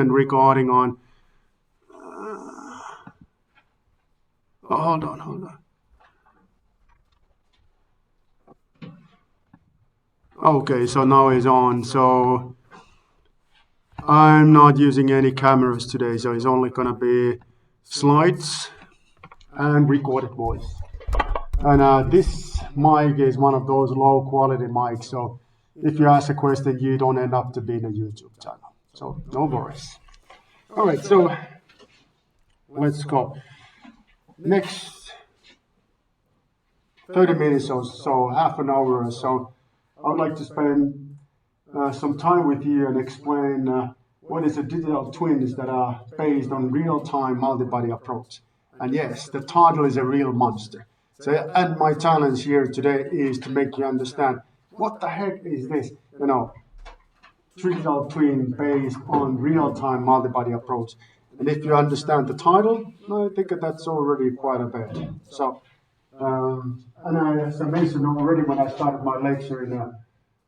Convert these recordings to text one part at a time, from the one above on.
regarding on. Hold on. Okay, so now it's on. So I'm not using any cameras today, so it's only gonna be slides and recorded voice. And this mic is one of those low quality mics, so if you ask a question, you don't end up to be in a YouTube channel. So no worries. All right, so let's go. Next 30 minutes or so, half an hour or so, I would like to spend some time with you and explain what is a digital twins that are based on real-time multi-body approach. And yes, the title is a real monster. So, and my challenge here today is to make you understand what the heck is this, digital twin based on real-time multi-body approach. And if you understand the title, I think that's already quite a bit. So, as I mentioned already when I started my lecture in a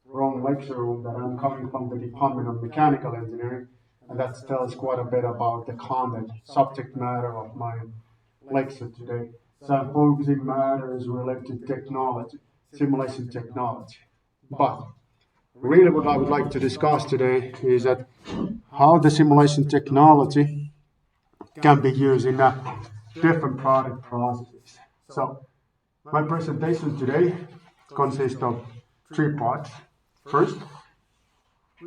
wrong lecture room, that I'm coming from the Department of Mechanical Engineering, and that tells quite a bit about the content, subject matter of my lecture today. So I'm focusing matters related to technology, simulation technology. But really what I would like to discuss today is that how the simulation technology can be used in different product processes. So my presentation today consists of 3 parts. First,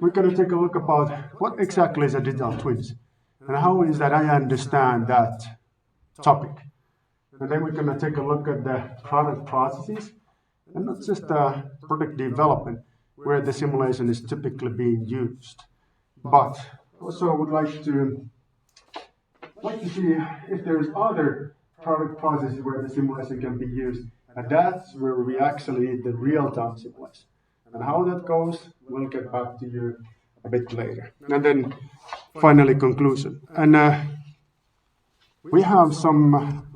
we're going to take a look about what exactly is a digital twins and how is that I understand that topic. And then we're going to take a look at the product processes and not just the product development where the simulation is typically being used. But also I would like to see if there's other product processes where the simulation can be used. And that's where we actually need the real-time simulation. And how that goes, we'll get back to you a bit later. And then finally conclusion. And we have some,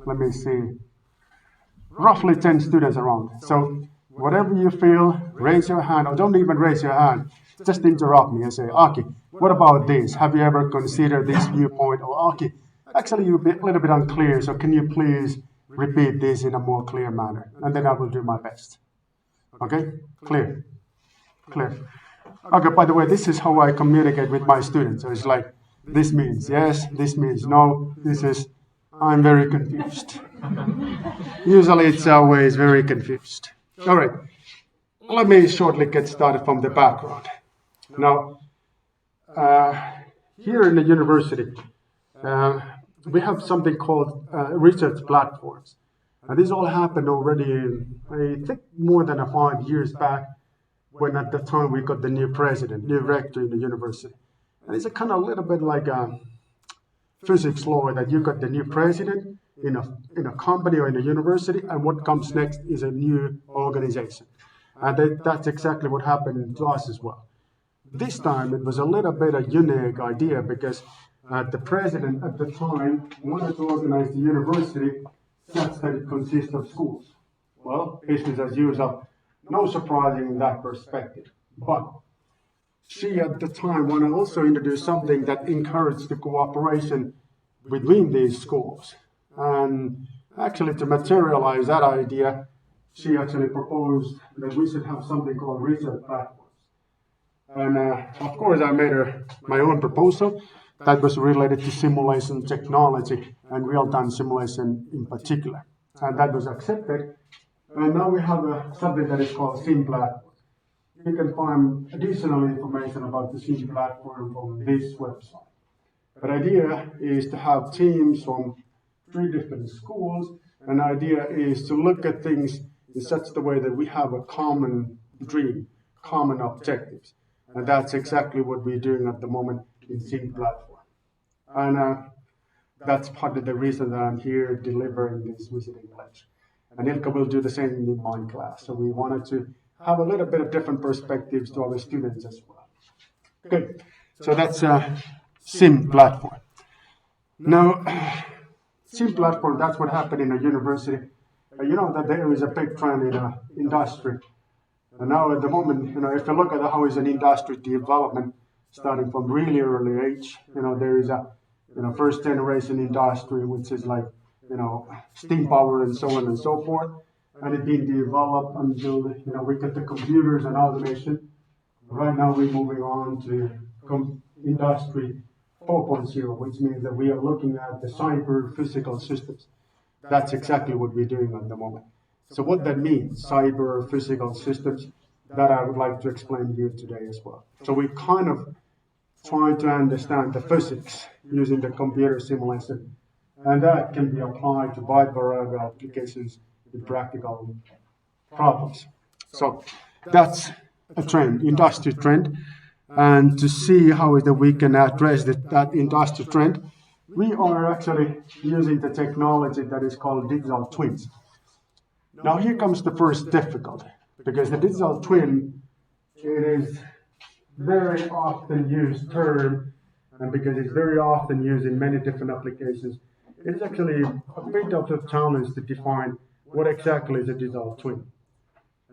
roughly 10 students around. So whatever you feel, raise your hand, or don't even raise your hand. Just interrupt me and say, Aki, what about this? Have you ever considered this viewpoint? Or Aki, actually you're a little bit unclear, so can you please repeat this in a more clear manner? And then I will do my best. Okay? Clear? Okay, by the way, this is how I communicate with my students. So it's like, this means yes, this means no, I'm very confused. Usually it's always very confused. All right, let me shortly get started from the background. Now, here in the university, we have something called research platforms. And this all happened already, I think, more than 5 years back, when at the time we got the new president, new rector in the university. And it's a kind of a little bit like a physics law that you got the new president in a company or in a university, and what comes next is a new organization. And that's exactly what happened to us as well. This time it was a little bit a unique idea because the president at the time wanted to organize the university such that it consists of schools. Well, business as usual, no surprising in that perspective. But she at the time wanted to also introduce something that encouraged the cooperation between these schools. And actually to materialize that idea, she actually proposed that we should have something called research platforms. And of course I made her my own proposal that was related to simulation technology and real-time simulation in particular. And that was accepted. And now we have something that is called SIM platform. You can find additional information about the SIM platform from this website. The idea is to have teams from 3 different schools. And the idea is to look at things in such a way that we have a common dream, common objectives. And that's exactly what we're doing at the moment in SIM platform. And that's part of the reason that I'm here delivering this visiting lecture. And Ilka will do the same in my class. So we wanted to have a little bit of different perspectives to our students as well. Good. So that's a SIM platform. Now, SIM platform, that's what happened in a university. You know that there is a big trend in the industry. And now at the moment, if you look at how is an industry development, starting from really early age. There is a first generation industry, which is like steam power and so on and so forth, and it's been developed until we get the computers and automation. Right now we're moving on to industry 4.0, which means that we are looking at the cyber physical systems. That's exactly what we're doing at the moment. So what that means, cyber physical systems, that I would like to explain to you today as well. So we kind of try to understand the physics using the computer simulation, and that can be applied to wide variety of applications with practical problems. So that's a trend, industry trend. And to see how we can address that industry trend, we are actually using the technology that is called digital twins. Now here comes the first difficulty, because the digital twin, it is very often used term, and because it's very often used in many different applications, it is actually a bit of a challenge to define what exactly is a digital twin.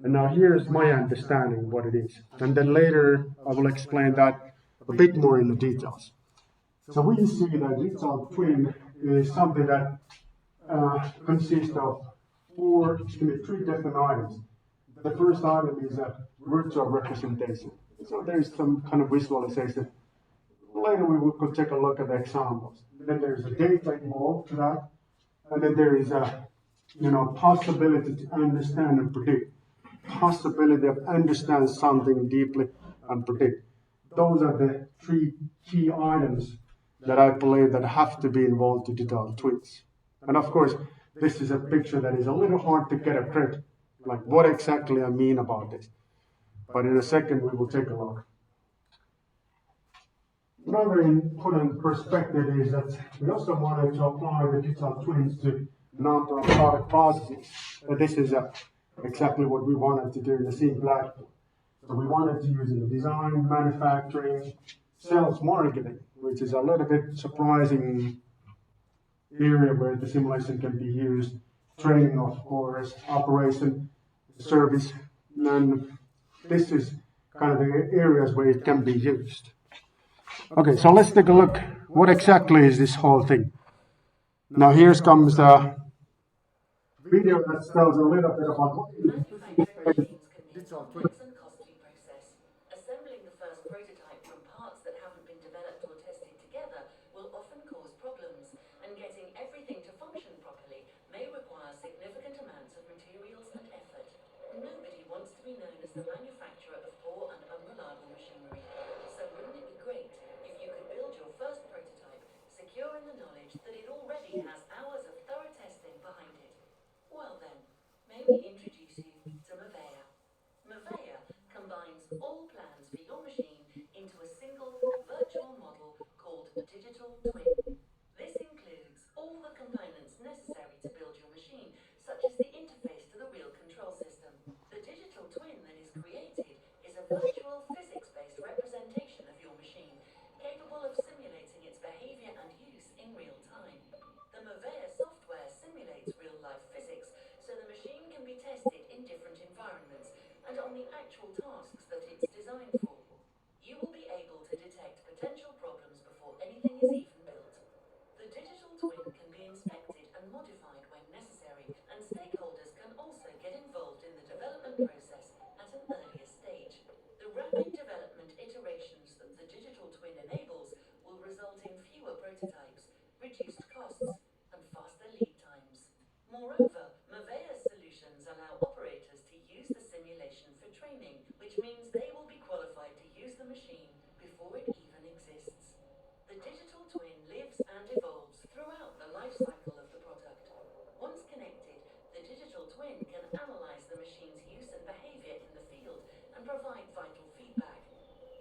And now here's my understanding what it is. And then later I will explain that a bit more in the details. So we see that digital twin is something that consists of three different items. The first item is a virtual representation. So there's some kind of visualization. Later we could take a look at the examples. Then there's a data involved to that. And then there is a possibility to understand and predict. Possibility of understand something deeply and predict. Those are the three key items that I believe that have to be involved to digital twins. And of course, this is a picture that is a little hard to get a grip, like what exactly I mean about this. But in a second, we will take a look. Another important perspective is that we also wanted to apply the digital twins to a number of product processes. And this is exactly what we wanted to do in the same platform. So we wanted to use it in design, manufacturing, sales, marketing, which is a little bit surprising area where the simulation can be used. Training, of course, operation, service, and this is kind of the areas where it can be used. Okay, so let's take a look. What exactly is this whole thing? Now here comes the video that tells a little bit about what digital twins and costly process. Assembling the first prototype from parts that haven't been developed or tested together will often cause problems, and getting everything to function properly may require significant amounts of materials and effort. Nobody wants to be known as the manufacturer of poor and unreliable machinery. So wouldn't it be great if you could build your first prototype, secure in the knowledge that it already has hours of thorough testing behind it? Well then, may we introduce you to Mavea. Mavea combines all plans for your machine into a single virtual model called Digital Twin. This includes all the components necessary to build your machine, such as the interface to the real control system. The digital twin that is created is a virtual physics-based representation of your machine, capable of simulating its behavior and use in real time. The Mavea software simulates real-life physics, so the machine can be tested in different environments and on the actual tasks that it's designed for. You will be able to detect potential problems before anything is even built. The digital twin can be inspected and modified when necessary, and stakeholders can also get involved in the development process at an earlier stage. The rapid development iterations that the digital twin enables will result in fewer prototypes, reduced costs, and faster lead times. Moreover, Mavea's solutions allow operators to use the simulation for training, which means they will be qualified to use the machine before it even exists. The digital twin lives and evolves throughout the life cycle of the product. Once connected, the digital twin can analyze the machine's use and behavior in the field and provide vital feedback.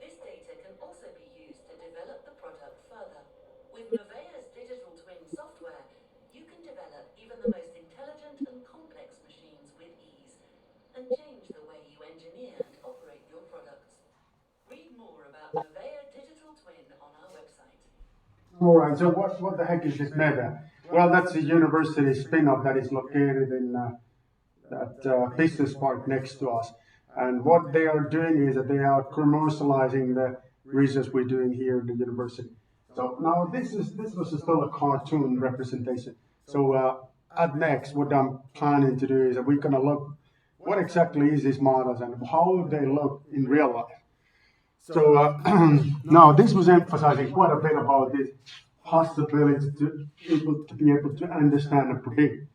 This data can also be used to develop the product further. With Mavea's digital twin software, you can develop even the most intelligent and complex machines with ease, and change the way you engineer and operate your products. Read more about Mavea Digital Twin on our website. All right, so what the heck is this Meta? Well, that's a university spin-off that is located in that business park next to us. And what they are doing is that they are commercializing the research we're doing here at the university. So now this was still a cartoon representation. So at next, what I'm planning to do is that we're gonna look what exactly is these models and how they look in real life. So now this was emphasizing quite a bit about this possibility to be able to understand and predict.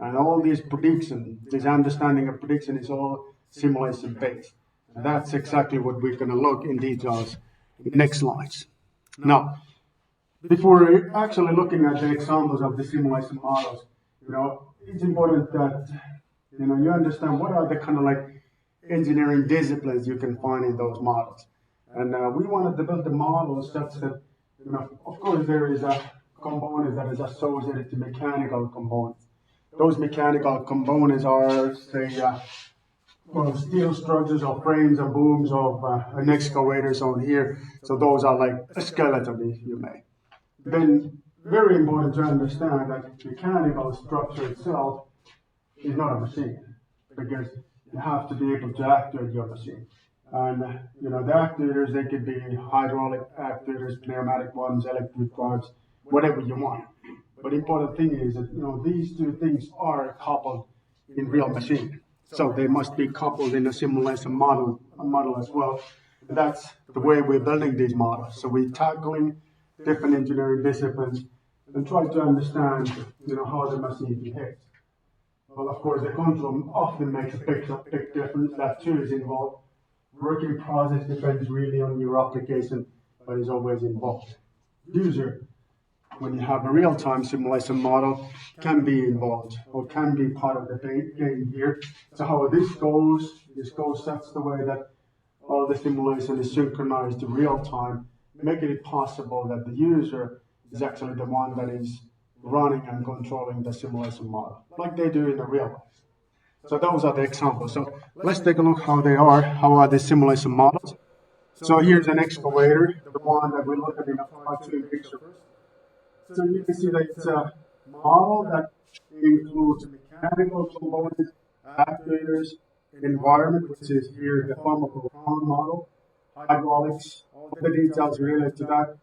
And all these prediction, this understanding of prediction is all simulation based. And that's exactly what we're going to look in details in the next slides. Now, before actually looking at the examples of the simulation models, it's important that you understand what are the kind of like engineering disciplines you can find in those models. And we wanted to build the models such that, of course, there is a component that is associated to mechanical components. Those mechanical components are, say, steel structures or frames and booms of an excavator on here. So those are like a skeleton, if you may. Then, very important to understand that mechanical structure itself is not a machine, because you have to be able to actuate your machine. And the actuators, they could be hydraulic actuators, pneumatic ones, electric drives, whatever you want. But the important thing is that these two things are coupled in real machine. So they must be coupled in a simulation model as well. And that's the way we're building these models. So we're tackling different engineering disciplines and try to understand how the machine behaves. Well, of course, the control often makes a big difference. That too is involved. Working process depends really on your application, but is always involved. User, when you have a real-time simulation model, can be involved or can be part of the game here. So how this goes such the way that all the simulation is synchronized to real-time, making it possible that the user is actually the one that is running and controlling the simulation model, like they do in the real life. So those are the examples. So let's take a look how they are. How are the simulation models? So here's an excavator, the one that we look at in a cartoon picture. So you can see that it's a model that includes mechanical components, actuators, environment, which is here the pharmacophone model, hydraulics, all the details related to that,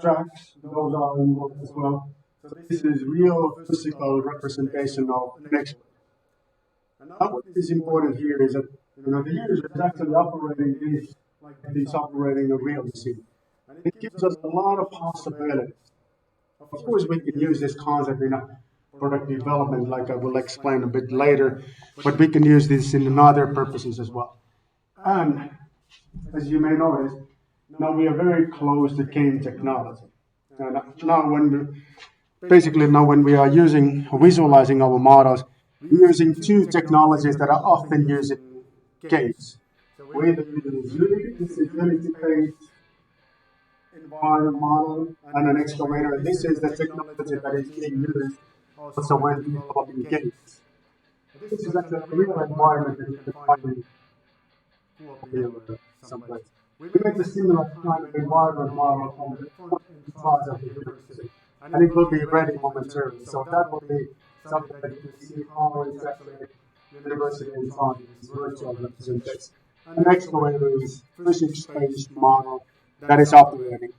tracks, those are involved as well. So this is real physical representation of an excavator. And now what is important here is that the user is actually operating this like he's operating a real machine. And it gives us a lot of possibilities. Of course, we can use this concept in a product development, like I will explain a bit later, but we can use this in other purposes as well. And as you may notice, now we are very close to game technology. And now when we are using or visualizing our models, we're using two technologies that are often used in games. We either use Unity, this is Unity-based environment model, and an excavator. And this is the technology that is being used also when developing games. This is actually a real environment that you can find in someplace. We made a similar kind of environment model on the front end side of the university, and it will be ready momentarily. So that will be something that you can see how it's actually university inside this virtual representation. And next one is physics-based model that is operating.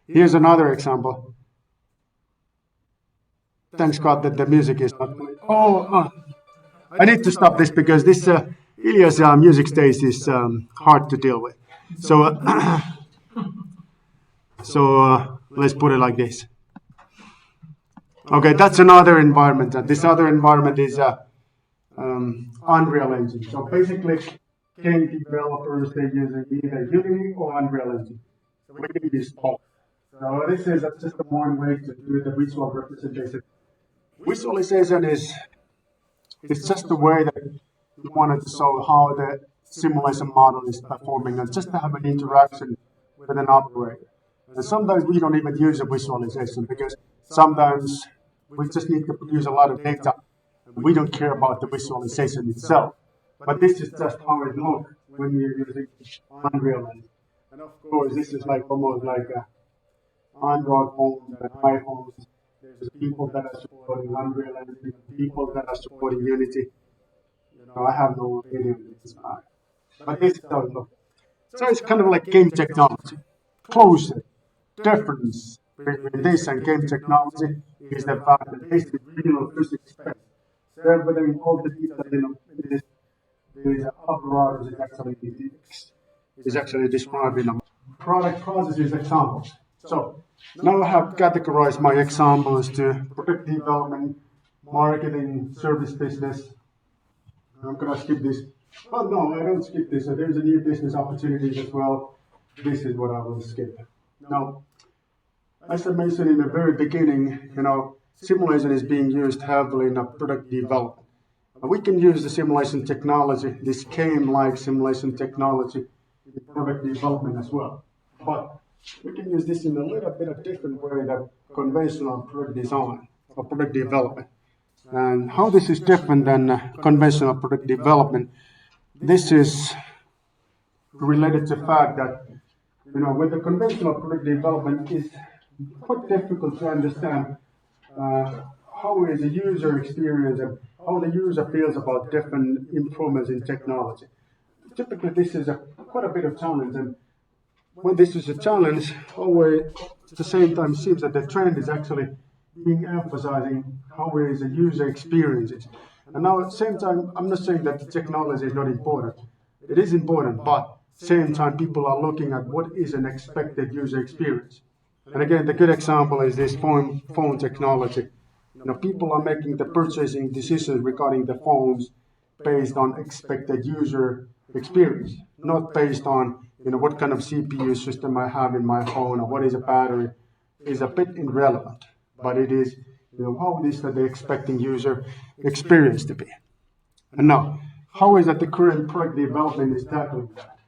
Here's another example. Thanks God that the music is not playing. I need to stop this because this Ilya's music stage is hard to deal with. So let's put it like this. Okay, that's another environment. And this other environment is Unreal Engine. So basically, game developers, they use either Unity or Unreal Engine. So we can use both. So this is just one way to do the visual representation. Visualization is just the way that you wanted to show how the simulation model is performing and just to have an interaction with an operator. And sometimes we don't even use a visualization because sometimes we just need to produce a lot of data. We don't care about the visualization itself. But this is just how it looks when you're using Unreal Engine. And of course, this is like almost like Android phones and iPhones. There's people that are supporting Unreal Engine, people that are supporting Unity. I have no opinion on this matter. But this is how it looks. So it's kind of like game technology. Close difference between this and game technology is the fact that this is real physics based. So everything, all the details in this apparatus is actually described in a product processes examples. So now I have categorized my examples to product development, marketing, service business. I'm gonna skip this. Well, no, I don't skip this. So there's a new business opportunities as well. This is what I will skip. Now, as I mentioned in the very beginning, simulation is being used heavily in a product development. We can use the simulation technology, this game-like simulation technology, in product development as well. But we can use this in a little bit of different way than conventional product design or product development. And how this is different than conventional product development, this is related to the fact that with the conventional product development, it's quite difficult to understand how is the user experience and how the user feels about different improvements in technology. Typically, this is quite a bit of challenge, and when this is a challenge, always at the same time seems that the trend is actually being emphasizing how is the user experiences. And now at the same time, I'm not saying that the technology is not important. It is important, but at the same time, people are looking at what is an expected user experience. And again, the good example is this phone technology. People are making the purchasing decisions regarding the phones based on expected user experience, not based on what kind of CPU system I have in my phone or what is a battery. Is a bit irrelevant, but it is how it is that they're expecting user experience to be. And now, how is that the current product development is tackling that?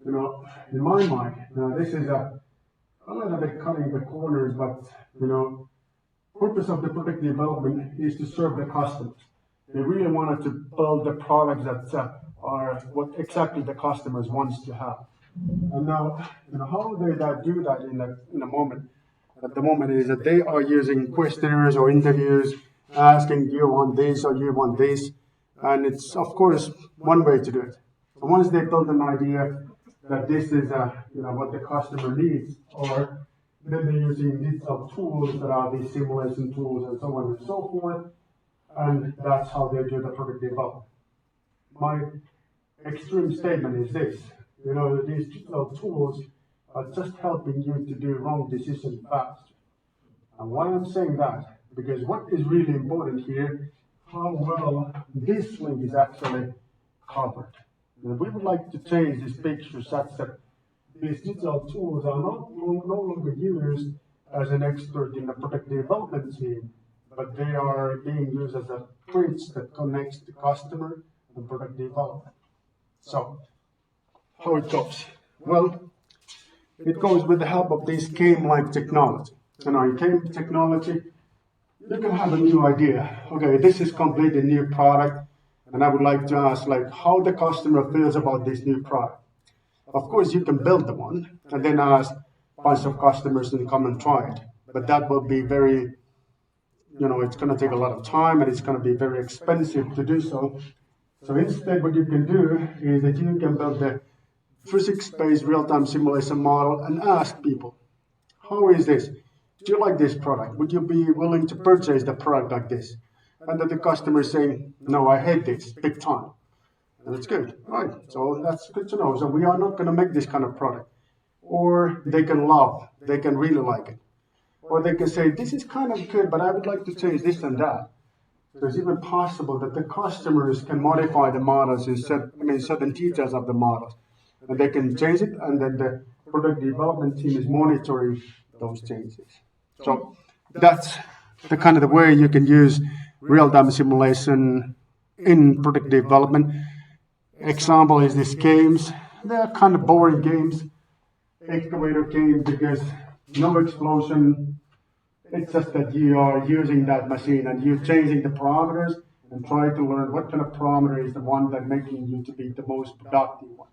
In my mind, this is a little bit cutting the corners, but purpose of the product development is to serve the customers. They really wanted to build the products that are what exactly the customers wants to have. And now, how they do that in a moment? At the moment is that they are using questionnaires or interviews, asking, do you want this or you want this? And it's of course one way to do it. So once they build an idea that this is what the customer needs, or then they're using digital tools that are these simulation tools and so on and so forth, and that's how they do the product development. My extreme statement is this: these digital tools are just helping you to do wrong decisions faster. And why I'm saying that? Because what is really important here, how well this link is actually covered. And we would like to change this picture such that these digital tools are no longer used as an expert in the product development team, but they are being used as a bridge that connects the customer and product development. So, how it goes? Well, it goes with the help of this game-like technology. In game technology, you can have a new idea. Okay, this is completely new product, and I would like to ask how the customer feels about this new product. Of course, you can build the one and then ask a bunch of customers to come and try it. But that will be very, it's going to take a lot of time and it's going to be very expensive to do so. So instead, what you can do is that you can build the physics-based real-time simulation model and ask people, how is this? Do you like this product? Would you be willing to purchase the product like this? And then the customer is saying, no, I hate this, big time. And it's good, right? So that's good to know. So we are not going to make this kind of product. Or they can love, they can really like it. Or they can say, this is kind of good, but I would like to change this and that. So it's even possible that the customers can modify the models in certain details of the models. And they can change it, and then the product development team is monitoring those changes. So that's the kind of the way you can use real-time simulation in product development. Example is these games. They're kind of boring games. Excavator game because no explosion. It's just that you are using that machine and you're changing the parameters and try to learn what kind of parameter is the one that making you to be the most productive one.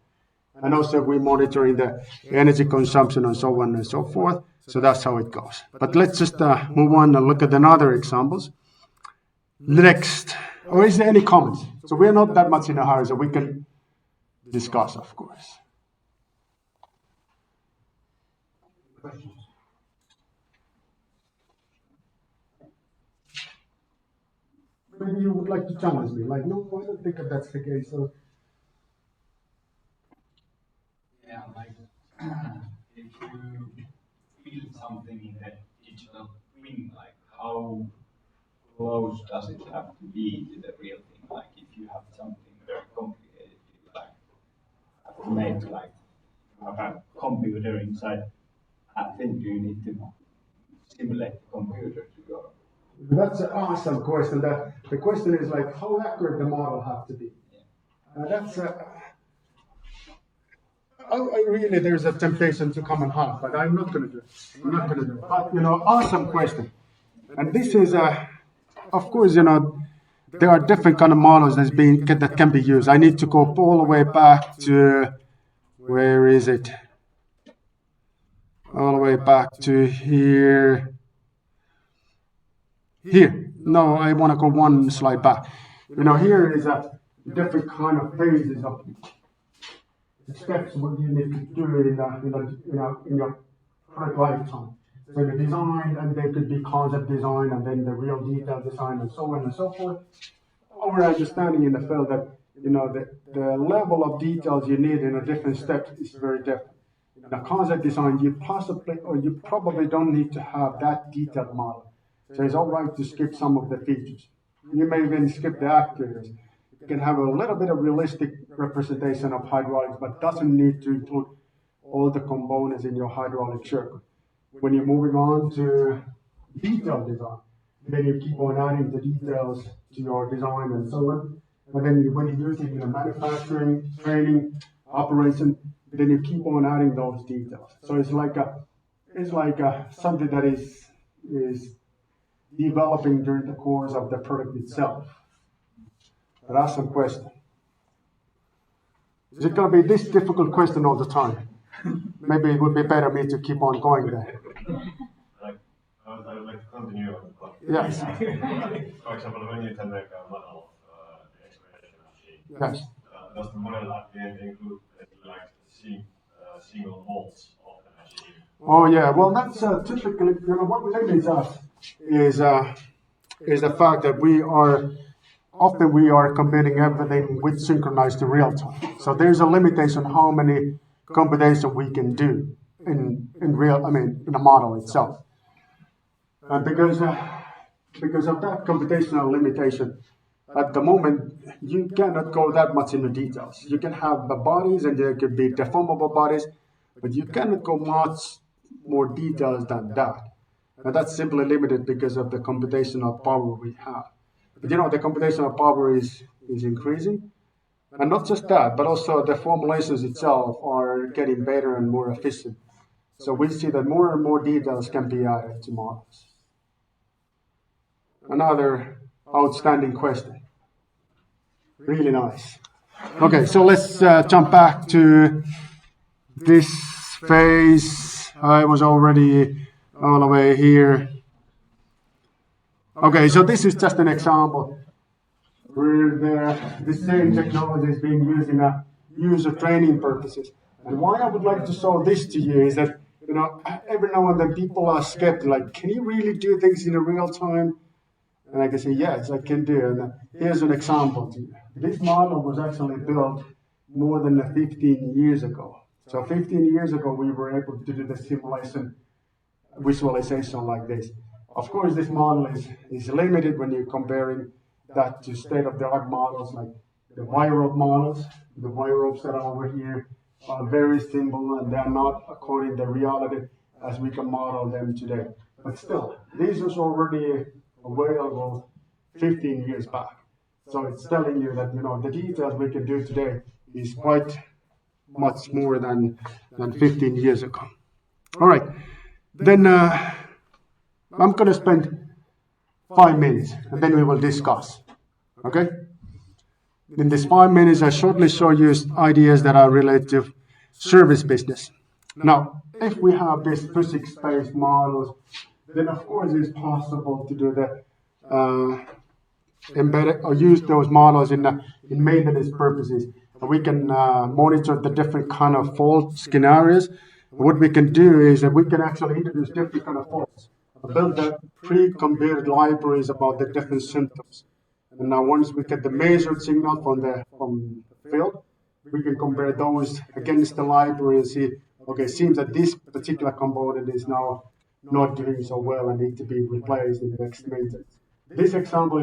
And also we're monitoring the energy consumption and so on and so forth. So that's how it goes. But let's just move on and look at another examples. Next, or is there any comments? So we're not that much in a hurry, so we can discuss, of course. Questions? Maybe you would like to challenge me, like, no, I don't think that that's the case. So, Yeah, like if you build something in the digital twin, like how close does it have to be to the real thing? Like if you have something very complicated, you like have to make like you have a computer inside a thing, do you need to simulate the computer to your that's an awesome question. That the question is like, how accurate the model have to be. That's I really there's a temptation to come and hard, but I'm not going to do it. I'm not going to do it. But awesome question. And this is of course, there are different kind of models that can be used. I need to go all the way back to where is it? All the way back to here. Here. No, I want to go one slide back. Here is a different kind of phases of the steps what you need to do in your product lifetime. So the design, and there could be concept design, and then the real detail design, and so on and so forth. Our understanding in the field that the level of details you need in a different step is very different. In a concept design, you probably don't need to have that detailed model. So it's all right to skip some of the features. You may even skip the actuators. You can have a little bit of realistic representation of hydraulics, but doesn't need to include all the components in your hydraulic circuit. When you're moving on to detailed design, then you keep on adding the details to your design and so on. But then when you're using manufacturing, training, operation, then you keep on adding those details. So it's like something that is developing during the course of the product itself. But ask some question. Is it going to be this difficult question all the time? Maybe it would be better me to keep on going there. I would like to continue on the topic. Yes. For example, when you can make a model of the exploration machine, Yes. does the model at the end include like single molds of the machine? Oh yeah. Well, that's typically what limits us is the fact that we are computing everything with synchronized to real time. So there's a limitation how many computations we can do in a model itself. And because of that computational limitation, at the moment you cannot go that much into details. You can have the bodies, and there could be deformable bodies, but you cannot go much more details than that. And that's simply limited because of the computational power we have. But the computational power is increasing. And not just that, but also the formulations itself are getting better and more efficient. So we see that more and more details can be added to models. Another outstanding question. Really nice. Okay, so let's jump back to this phase. I was already all the way here. Okay, so this is just an example where the same technology is being used in a user training purposes. And why I would like to show this to you is that every now and then people are skeptical, like, can you really do things in a real time? And I can say, yes, I can do. And here's an example to you. This model was actually built more than 15 years ago. So 15 years ago, we were able to do the simulation visualization like this. Of course, this model is limited when you're comparing that to state-of-the-art models like the wire rope models. The wire ropes that are over here are very simple, and they're not according to reality as we can model them today. But still, these was already available 15 years back. So it's telling you that the details we can do today is quite much more than 15 years ago. All right, then I'm going to spend 5 minutes, and then we will discuss. Okay? In this 5 minutes, I shortly show you ideas that are related to service business. Now, if we have these physics-based models, then of course it's possible to do the embedded or use those models in maintenance purposes. We can monitor the different kind of fault scenarios, What we can do is that we can actually introduce different kind of faults, build the pre-computed libraries about the different symptoms. And now once we get the measured signal from the field, we can compare those against the library and see, okay, it seems that this particular component is now not doing so well and need to be replaced in the next maintenance. This example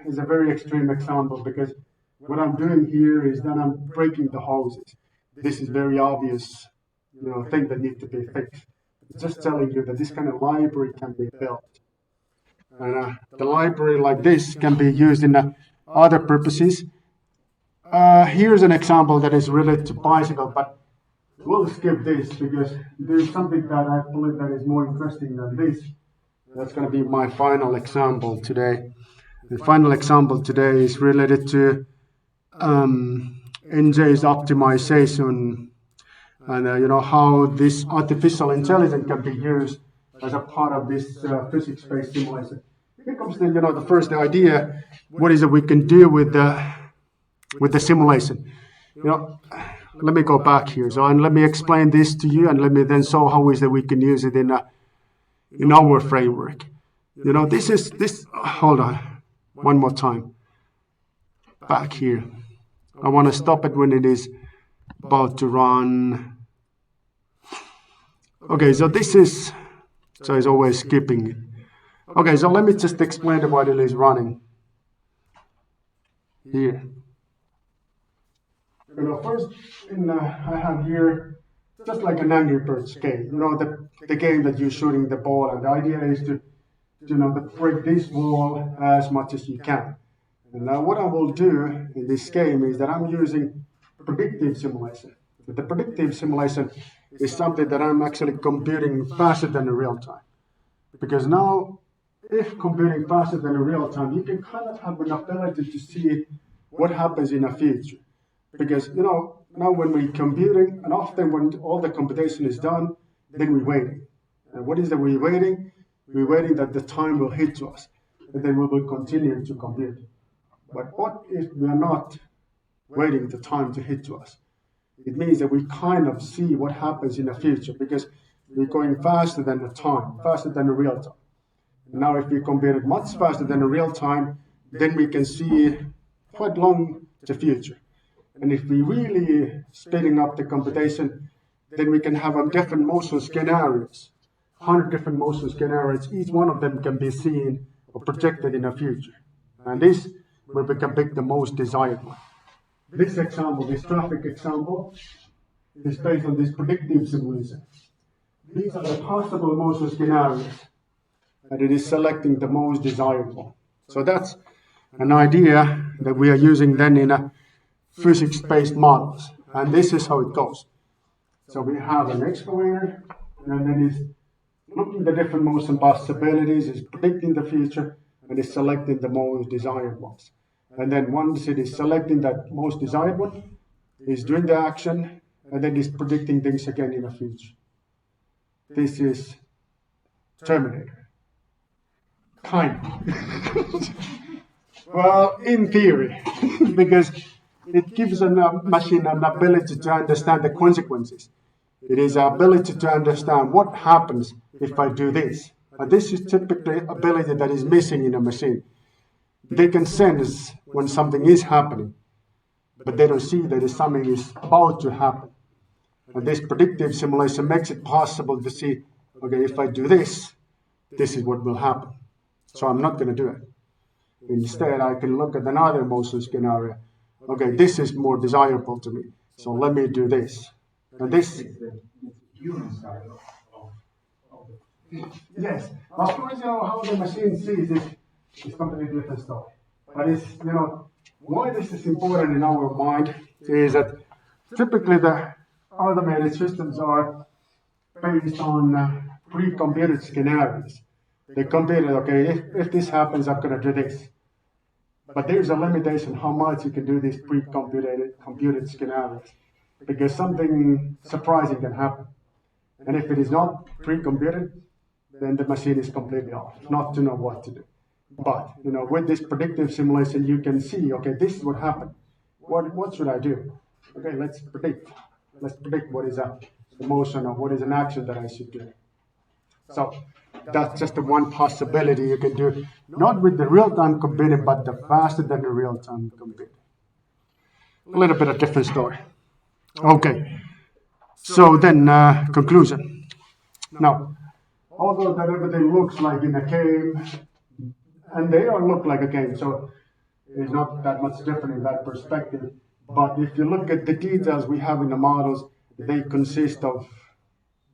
is a very extreme example because what I'm doing here is that I'm breaking the hoses. This is very obvious, thing that needs to be fixed. It's just telling you that this kind of library can be built. And the library like this can be used in other purposes. Here's an example that is related to bicycle, but we'll skip this because there's something that I believe that is more interesting than this. That's going to be my final example today. The final example today is related to NJ's optimization and how this artificial intelligence can be used as a part of this physics-based simulation. Here comes the first idea. What is it we can do with the simulation? Let me go back here. And let me explain this to you, and let me then show how is that we can use it in our framework. This. Hold on, one more time. Back here. I want to stop it when it is about to run. Okay, so it's always skipping it. Okay, so let me just explain why it is running here. First, I have here just like an Angry Birds game. The game that you're shooting the ball, and the idea is to break this wall as much as you can. And now what I will do in this game is that I'm using predictive simulation. But the predictive simulation is something that I'm actually computing faster than in real time. Because now, if computing faster than in real time, you can kind of have an ability to see what happens in the future. Because, now when we're computing, and often when all the computation is done, then we're waiting. And what is that we're waiting? We're waiting that the time will hit to us, and then we will continue to compute. But what if we are not waiting the time to hit to us? It means that we kind of see what happens in the future because we're going faster than the time, faster than the real time. And now if we compute it much faster than the real time, then we can see quite long the future. And if we really speeding up the computation, then we can have different motion scenarios, 100 different motion scenarios. Each one of them can be seen or projected in the future. And this where we can pick the most desired one. This example, this traffic example, is based on this predictive simulation. These are the possible motion scenarios, and it is selecting the most desired one. So that's an idea that we are using then in a physics-based models, and this is how it goes. So we have an excavator, and then it's looking at the different motion possibilities, it's predicting the future, and it's selecting the most desired ones. And then once it is selecting that most desired one, it's doing the action, and then it's predicting things again in the future. This is Terminator. Kind of. Well, in theory, because it gives a machine an ability to understand the consequences. It is an ability to understand what happens if I do this. And this is typically ability that is missing in a machine. They can sense when something is happening, but they don't see that something is about to happen. And this predictive simulation makes it possible to see, okay, if I do this, this is what will happen. So I'm not going to do it. Instead, I can look at another motion scenario. Okay, this is more desirable to me, so let me do this. And this is the human side of yes, of course, how the machine sees it is completely different story. But it's, why this is important in our mind is that typically the automated systems are based on pre-computed scenarios. They computed, okay, if this happens, I'm going to do this. But there's a limitation how much you can do these computed scenarios, because something surprising can happen. And if it is not pre-computed, then the machine is completely off, not to know what to do. But with this predictive simulation, you can see, okay, this is what happened. What should I do? Okay, let's predict. Let's predict what is up. the motion, or what is an action that I should do. So that's just the one possibility you can do, not with the real-time computing, but the faster than the real-time computing. A little bit of different story. Okay, so then conclusion. Now, although that everything looks like in a game, and they all look like a game, so it's not that much different in that perspective. But if you look at the details we have in the models, they consist of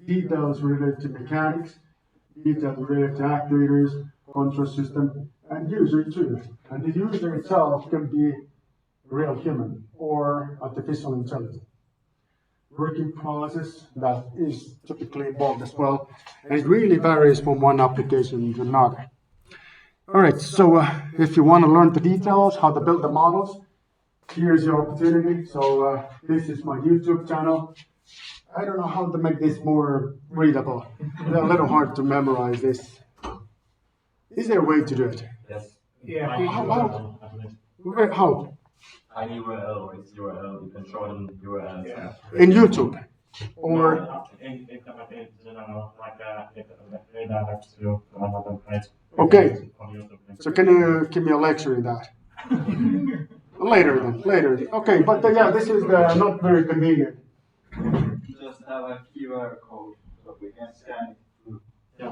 details related to mechanics, details related to actuators, control system, and user too. And the user itself can be real human or artificial intelligence. Working process that is typically involved as well, and it really varies from one application to another. All right, so if you want to learn the details, how to build the models, here's your opportunity. So this is my YouTube channel. I don't know how to make this more readable. It's a little hard to memorize this. Is there a way to do it? Yes. Yeah. How? Tiny URL or its URL, you can shorten URLs. Yeah. In YouTube? Or okay. So can you give me a lecture in that? Later then, later. Okay, but yeah, this is not very convenient. Just have a QR code so we can scan it.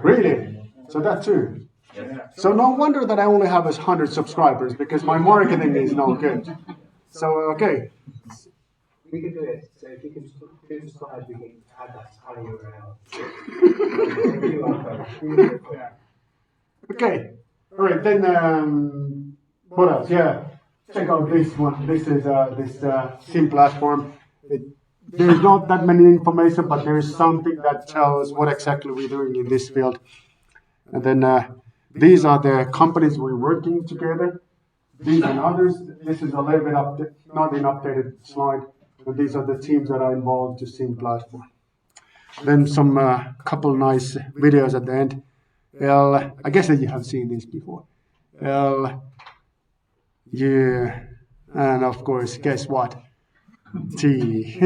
Really? So that too. Yes. So no wonder that I only have 100 subscribers, because my marketing is no good. So okay. We can do it. So if you can do the slides, we can add that tiny URL. Okay. All right. Then what else? Yeah. Check out this one. This is this sim platform. There's not that many information, but there is something that tells what exactly we're doing in this field. And then these are the companies we're working together. These and others. This is a little bit not an updated slide, but these are the teams that are involved to sim platform. Then some couple nice videos at the end. I guess that you have seen this before. Yeah, and of course, guess what? T.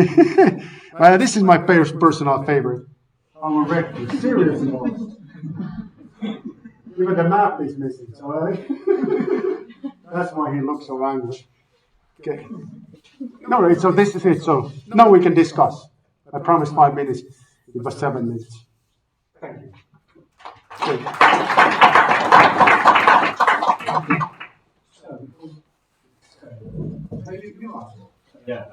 This is my personal favorite. Our rector, seriously. Even the map is missing, so that's why he looks so angry. Okay. No, right, so this is it. So now we can discuss. I promised 5 minutes. It was 7 minutes. Thank you. Yeah.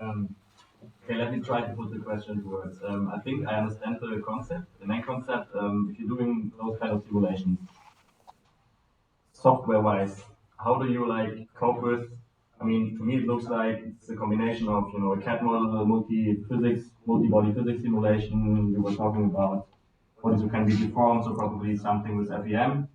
Okay, let me try to put the question into words. I think I understand the concept, the main concept. If you're doing those kind of simulations, software-wise, how do you cope with? I mean, to me, it looks like it's a combination of a CAD model, multi-body physics simulation. You were talking about what can be deformed, so probably something with FEM.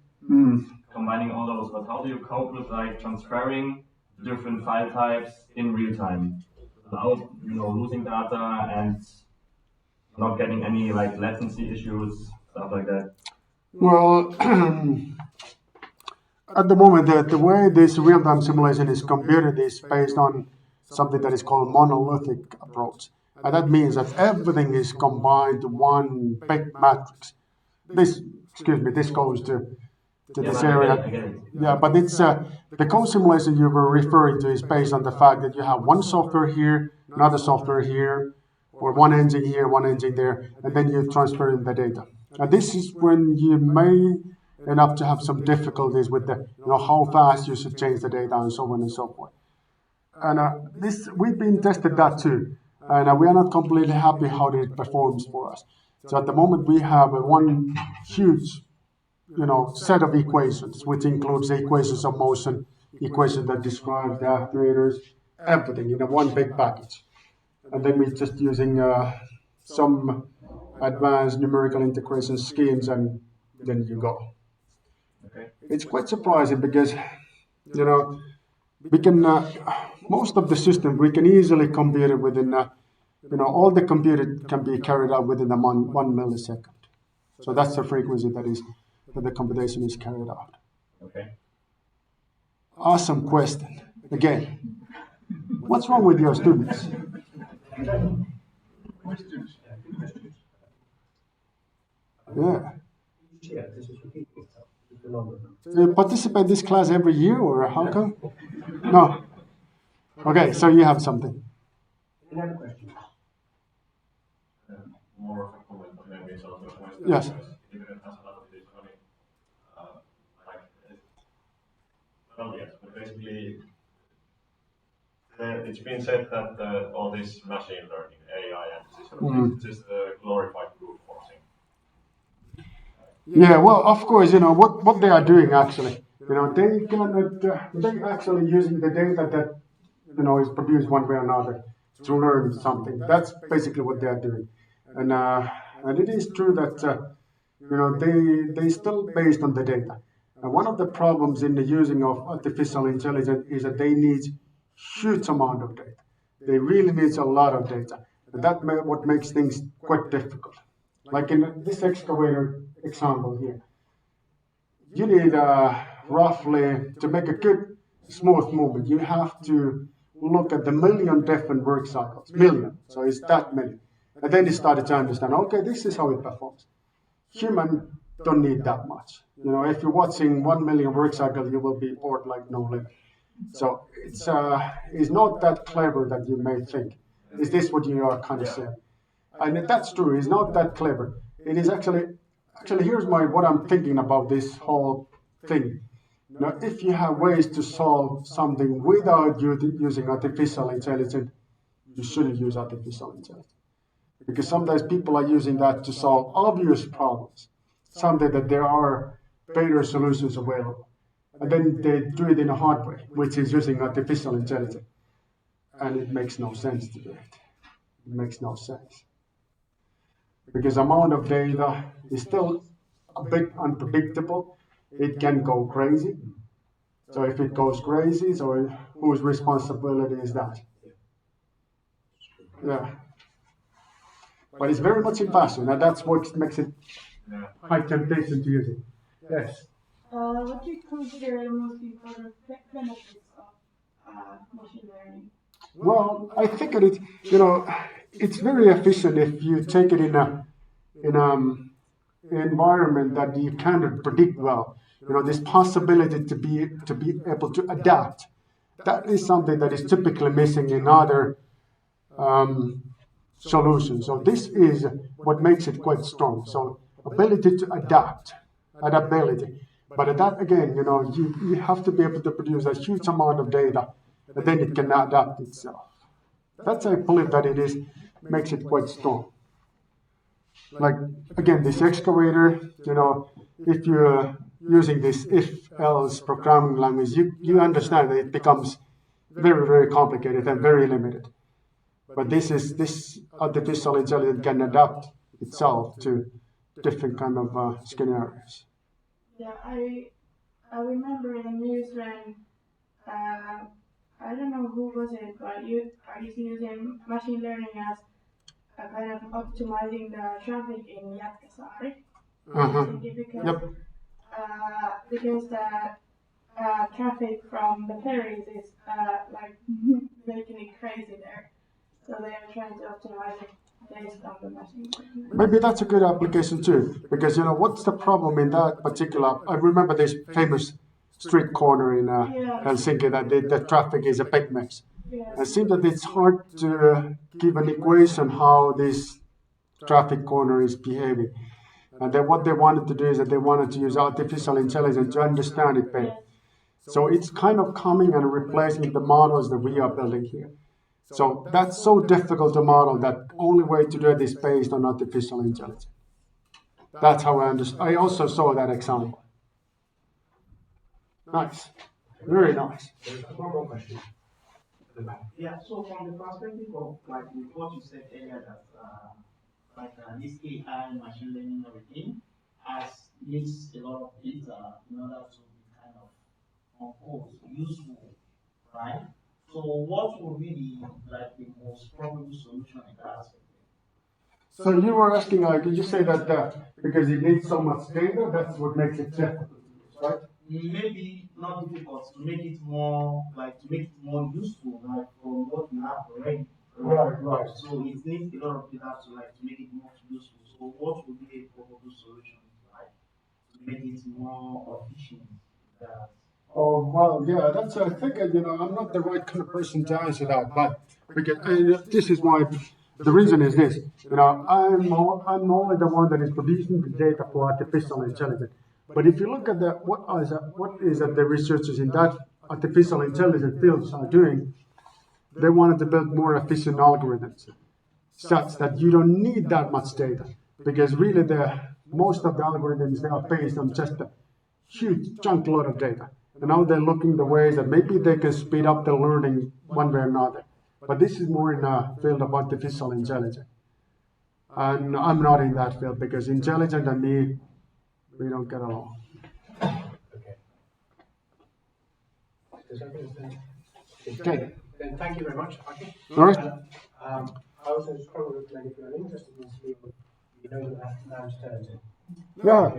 Combining all those, but how do you cope with transferring different file types in real time without losing data and not getting any latency issues, stuff like that? Well, at the moment, the way this real-time simulation is computed is based on something that is called monolithic approach. And that means that everything is combined to one big matrix. This goes to this area. I get it. Yeah, but it's the code simulation you were referring to is based on the fact that you have one software here, another software here, or one engine here, one engine there, and then you transfer in the data. And this is when you may end up to have some difficulties with the how fast you should change the data and so on and so forth. And we've been tested that too, and we are not completely happy how it performs for us. So at the moment we have one huge set of equations, which includes the equations of motion, equations that describe the actuators, everything in one big package. And then we're just using some advanced numerical integration schemes, and then you go. Okay. It's quite surprising because, we can, most of the system, we can easily compute it within, all the computing can be carried out within 1 millisecond. So that's the frequency that the computation is carried out. Okay. Awesome question. Again, what's wrong with your students? Yeah. Yeah, this is repeating itself. It's a phenomenon. So you participate in this class every year, or how come? No. Okay, so you have something. Any other questions? More of a comment, but maybe it's also a question. Yes. Even if that's not this funny, like, well, yes, but basically, it's been said that all this machine learning, AI, and this sort of thing, it's just glorified brute forcing. Yeah, well, of course, what they are doing actually. They actually using the data that is produced one way or another to learn something. That's basically what they are doing, and it is true that they still based on the data. And one of the problems in the using of artificial intelligence is that they need huge amount of data. They really need a lot of data, and what makes things quite difficult. Like in this excavator example here, you need roughly to make a good smooth movement. You have to look at the million different work cycles, million. So it's that many, and then you started to understand. Okay, this is how it performs. Human don't need that much. If you're watching 1 million work cycles, you will be bored like no limit. So it's not that clever that you may think. Is this what you are kind of saying? And that's true. It's not that clever. It is actually here's what I'm thinking about this whole thing. If you have ways to solve something without using artificial intelligence, you shouldn't use artificial intelligence because sometimes people are using that to solve obvious problems, something that there are better solutions available, and then they do it in a hard way, which is using artificial intelligence, and it makes no sense to do it. It makes no sense because amount of data is still a bit unpredictable. It can go crazy. So if it goes crazy, so whose responsibility is that? Yeah. But it's very much in fashion, and that's what makes it high temptation to use it. Yes. What do you consider the most important benefits of machine learning? Well, I think it's very efficient if you take it in environment that you cannot predict well. This possibility to be able to adapt. That is something that is typically missing in other um, solutions. So this is what makes it quite strong. So ability to adaptability. But that again, you have to be able to produce a huge amount of data, and then it can adapt itself. That's I believe that it is makes it quite strong. Like again, this excavator, if you're using this if-else programming language, you understand that it becomes very, very complicated and very limited. But this artificial intelligence can adapt itself to different kind of scenarios. Yeah, I remember in the news when I don't know who was it, but you are using machine learning as a kind of optimizing the traffic in Jätkäsaari. Uh-huh. Because Yep. because the traffic from the ferries is like making it crazy there. So they are trying to optimize it based on the machine learning. Maybe that's a good application too, because what's the problem in that particular? I remember this famous street corner in Helsinki that the traffic is a big mess. Yeah. It seems that it's hard to give an equation how this traffic corner is behaving. And then what they wanted to do is that they wanted to use artificial intelligence to understand it better. So it's kind of coming and replacing the models that we are building here. So that's so difficult to model that only way to do it is based on artificial intelligence. That's how I understand. I also saw that example. Nice. Very nice. There's one more question. Yeah, so from the perspective of like with what you said earlier that this AI machine learning everything has needs a lot of data in order to be kind of composed, useful, right? So what would be the most probable solution in that aspect? So you were asking, you say that because it needs so much data, that's what makes it difficult, right? Maybe not difficult to make it more useful, like from what we have already. Right. So it needs a lot of data to make it more useful. So what would be a probable solution, like, to make it more efficient? That Oh, well, yeah, that's, I think, I'm not the right kind of person to answer that, but because this is why, the reason is this, I'm only the one that is producing the data for artificial intelligence. But if you look at what is that the researchers in that artificial intelligence fields are doing, they wanted to build more efficient algorithms, such that you don't need that much data, because really most of the algorithms, they are based on just a huge chunk load of data. And now they're looking the ways that maybe they can speed up the learning one way or another. But this is more in a field of artificial intelligence. And I'm not in that field because intelligent and me, we don't get along. Okay. Does everything Okay. Then thank you very much, Aki. All right. I also strongly recommend if you're interested in this field, you know that man's turns in. Yeah.